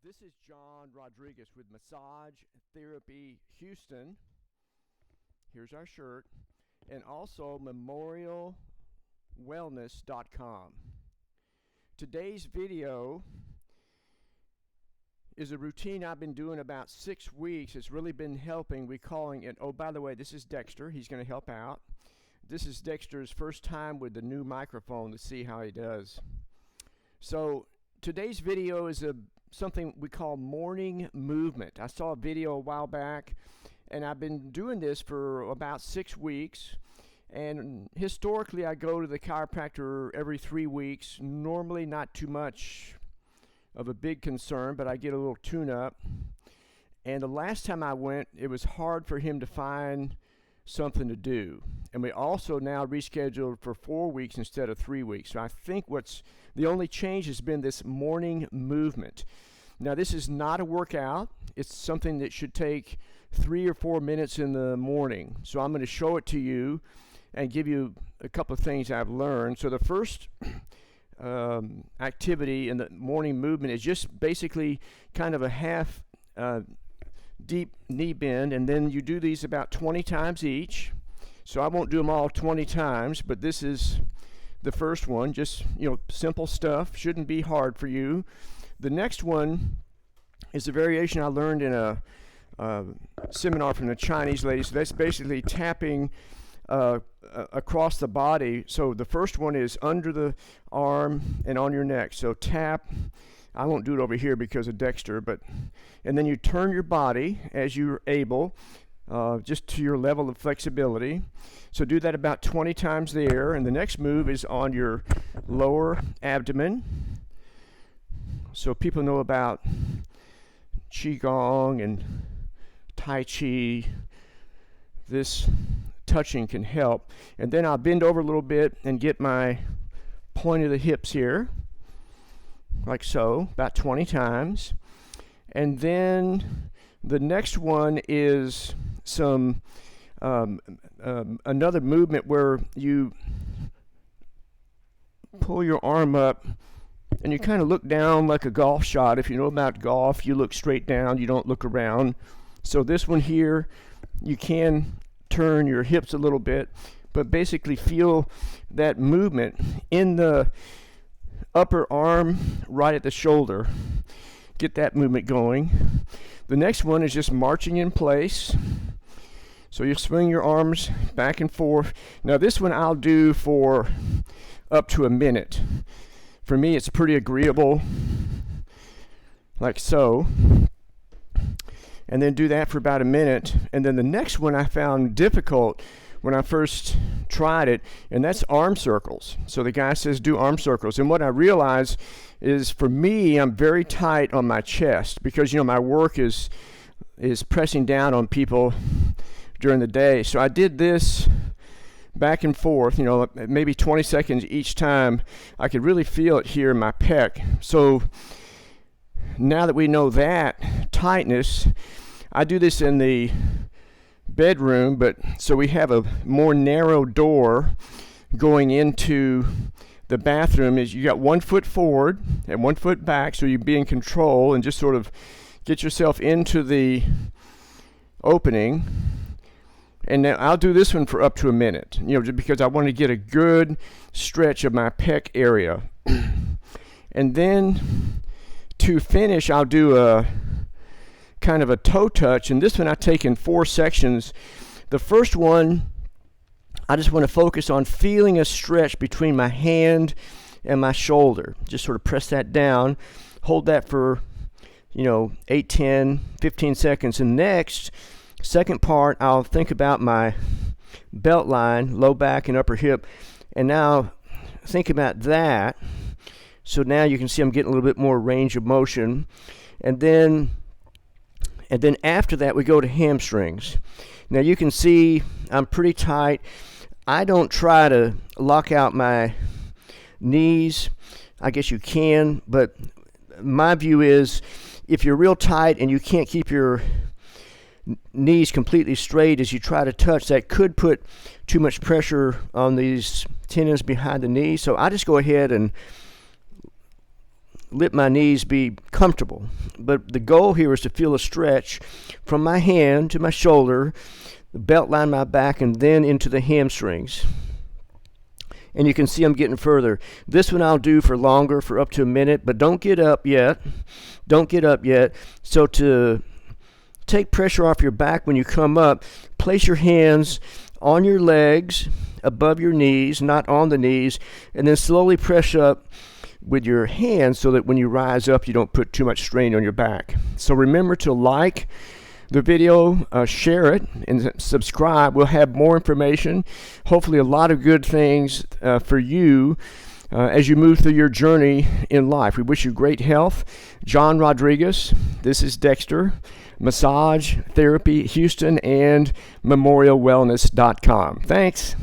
This is John Rodriguez with Massage Therapy Houston. Here's our shirt. And also memorialwellness.com. Today's video is a routine I've been doing about 6 weeks. It's really been helping. We're calling it, oh, by the way, this is Dexter. He's going to help out. This is Dexter's first time with the new microphone to see how he does. So today's video is something we call morning movement. I saw a video a while back, and I've been doing this for about 6 weeks. And historically, I go to the chiropractor every 3 weeks. Normally not too much of a big concern, but I get a little tune-up. And the last time I went, it was hard for him to find something to do. And we also now rescheduled for 4 weeks instead of 3 weeks. So I think the only change has been this morning movement. Now, this is not a workout. It's something that should take 3 or 4 minutes in the morning. So I'm going to show it to you and give you a couple of things I've learned. So the first activity in the morning movement is just basically kind of a half deep knee bend, and then you do these about 20 times each. So I won't do them all 20 times, but this is the first one. Just, simple stuff. Shouldn't be hard for you. The next one is a variation I learned in a seminar from the Chinese lady. So that's basically tapping across the body. So the first one is under the arm and on your neck. So tap. I won't do it over here because of Dexter, and then you turn your body as you're able, just to your level of flexibility. So do that about 20 times there. And the next move is on your lower abdomen. So people know about Qigong and Tai Chi. This touching can help. And then I'll bend over a little bit and get my point of the hips here, like so, about 20 times. And then the next one is some another movement where you pull your arm up and you kind of look down like a golf shot. If you know about golf, you look straight down, you don't look around. So this one here, you can turn your hips a little bit, but basically feel that movement in the upper arm right at the shoulder. Get that movement going. The next one is just marching in place. So you swing your arms back and forth. Now this one I'll do for up to a minute. For me, it's pretty agreeable, like so. And then do that for about a minute. And then the next one I found difficult when I first tried it, and that's arm circles. So the guy says do arm circles. And what I realize is, for me, I'm very tight on my chest because, my work is pressing down on people during the day. So I did this back and forth, maybe 20 seconds each time. I could really feel it here in my pec. So now that we know that tightness, I do this in the bedroom, but so we have a more narrow door going into the bathroom. Is you got 1 foot forward and 1 foot back, so you be in control and just sort of get yourself into the opening. And now I'll do this one for up to a minute, just because I want to get a good stretch of my pec area. And then to finish, I'll do a kind of a toe touch, and this one I take in 4 sections. The first one, I just want to focus on feeling a stretch between my hand and my shoulder. Just sort of press that down, hold that for 8, 10, 15 seconds. And next, second part, I'll think about my belt line, low back and upper hip, and now think about that. So now you can see I'm getting a little bit more range of motion. And then after that, we go to hamstrings. Now you can see I'm pretty tight. I don't try to lock out my knees. I guess you can, but my view is if you're real tight and you can't keep your knees completely straight as you try to touch, that could put too much pressure on these tendons behind the knee. So I just go ahead and let my knees be comfortable. But the goal here is to feel a stretch from my hand to my shoulder, the belt line, my back, and then into the hamstrings. And you can see I'm getting further. This one I'll do for longer, for up to a minute, but don't get up yet. Don't get up yet. So to take pressure off your back when you come up, place your hands on your legs, above your knees, not on the knees, and then slowly press up with your hands so that when you rise up, you don't put too much strain on your back. So remember to like the video, share it, and subscribe. We'll have more information, hopefully a lot of good things for you as you move through your journey in life. We wish you great health. John Rodriguez, this is Dexter, Massage Therapy Houston, and MemorialWellness.com. Thanks.